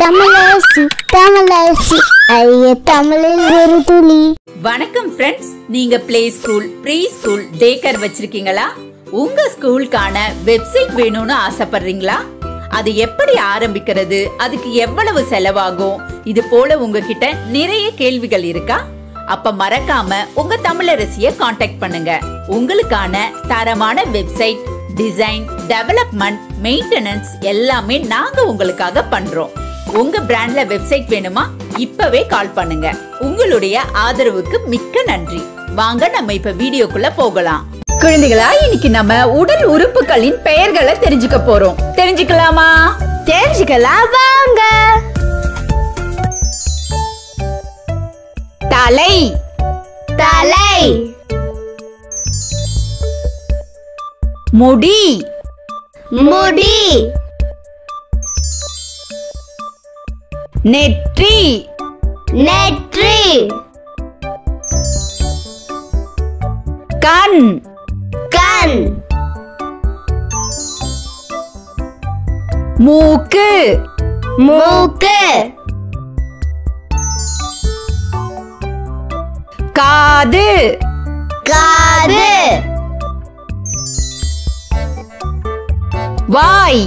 தமிழரசி தமிழரசி ஐய தமிழில் ஒரு துளி. வணக்கம் ஃப்ரெண்ட்ஸ், நீங்க play school, pre school, day care வச்சிருக்கீங்களா? உங்க ஸ்கூலுக்கான வெப்சைட் வேணும்னு ஆசைப்படுறீங்களா? அது எப்படி ஆரம்பிக்கிறது, அதுக்கு எவ்வளவு செலவாகும், இது போல உங்ககிட்ட நிறைய கேள்விகள் இருக்கா? அப்ப மறக்காம உங்க தமிழரசிய காண்டாக்ட் பண்ணுங்க. உங்களுக்கான தரமான வெப்சைட் டிசைன், டெவலப்மெண்ட், மெயின்டெனன்ஸ் எல்லாமே நாங்க உங்களுக்காக பண்றோம். உங்க பிராண்ட்ல வெப்சைட் வேணுமா? இப்பவே கால் பண்ணுங்க. உங்களுடைய ஆதரவுக்கு மிக்க நன்றி. வாங்க நம்ம இப்ப வீடியோக்குள்ள போகலாம். குழந்தைகளா, இன்னைக்கு நம்ம உடல் உறுப்புகளின் பெயர்களை தெரிஞ்சுக்க போறோம். தெரிஞ்சுக்கலாமா? தெரிஞ்சுக்கலாம் வாங்க. தலை, தலை. முடி, முடி. நெற்றி, நெற்றி. கண், கண். மூக்கு, மூக்கு. காது, காது. வாய்,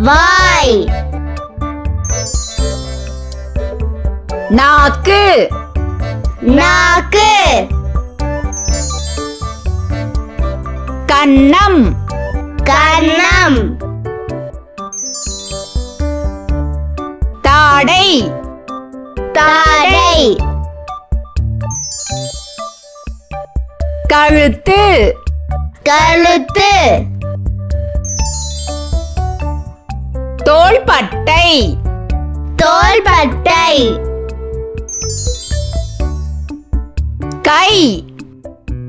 வாய். நாக்கு, நாக்கு. கன்னம், கன்னம். தாடை, தாடை. கழுத்து, கழுத்து. தோள்பட்டை, தோள்பட்டை. கை,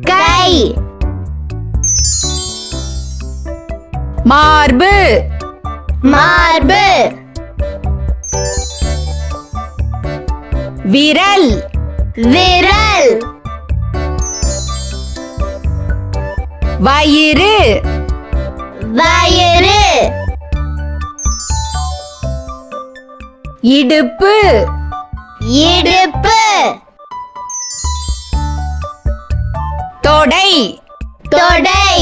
கை. மார்பு, மார்பு. விரல், விரல். வயிறு, வயிறு. இடுப்பு, இடுப்பு. தொடை, தொடை.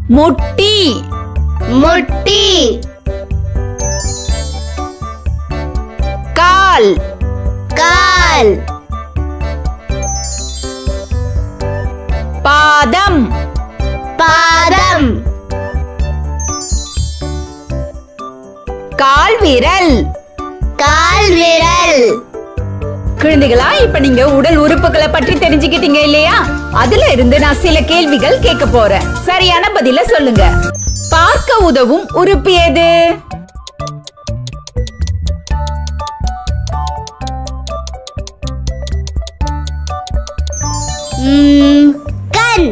முட்டி, முட்டி. கால், கால். பாதம், பாதம். கால் விரல். கால் விரல். குழந்தைகளா, இப்ப நீங்க உடல் உறுப்புகளை பற்றி தெரிஞ்சுக்கிட்டீங்க இல்லையா? அதுல இருந்து நான் சில கேள்விகள் கேட்க போறேன். சரியான பதில சொல்லுங்க. பார்க்க உதவும் உறுப்பு எது? கண்.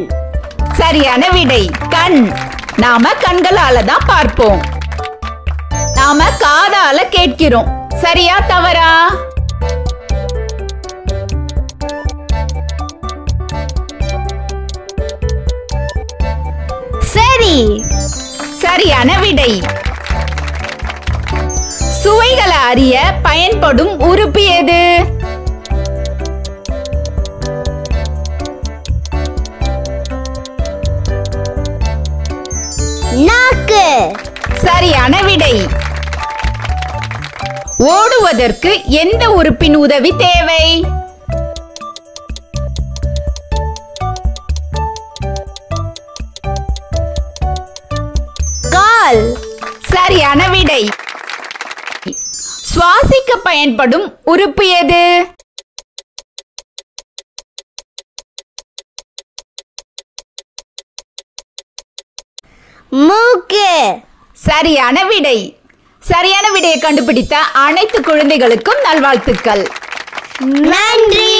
சரியான விடை, கண். நாம கண்களால தான் பார்ப்போம். நாம காதால கேட்கிறோம். சரியா தவறா? சரி. சரியான விடை. சுவைகளை அறிய பயன்படும் உறுப்பு எது? நாக்கு. சரியான விடை. ஓடுவதற்கு எந்த உறுப்பின் உதவி தேவை? கால். சரியான விடை. சுவாசிக்க பயன்படும் உறுப்பு எது? மூக்கு. சரியான விடை. சரியான விடையை கண்டுபிடித்த அனைத்து குழந்தைகளுக்கும் நல்வாழ்த்துக்கள். நன்றி.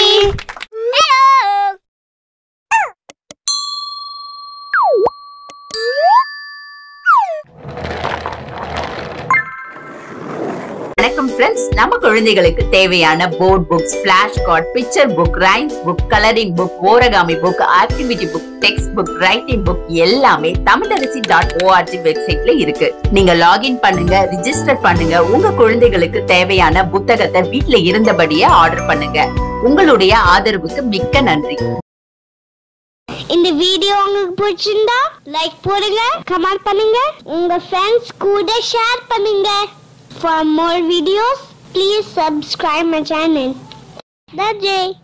வணக்கம் ஃப்ரெண்ட்ஸ், நம்ம குழந்தைகளுக்கு தேவையான board books, flash card, picture book, rhymes book, colouring book, origami book, activity book, text book, writing book எல்லாமே tamildaraசி.org வெப்சைட்ல இருக்கு. நீங்க லாகின் பண்ணுங்க, ரிஜிஸ்டர் பண்ணுங்க. உங்க குழந்தைகளுக்கு தேவையான புத்தகத்தை வீட்ல இருந்தபடியே ஆர்டர் பண்ணுங்க. உங்களுடைய ஆதரவுக்கு மிக்க நன்றி. இந்த வீடியோ உங்களுக்கு பிடிச்சிருந்தா லைக் போடுங்க, கமெண்ட் பண்ணுங்க, உங்க ஃப்ரெண்ட்ஸ் கூட ஷேர் பண்ணுங்க. For more videos, please subscribe my channel. That's it.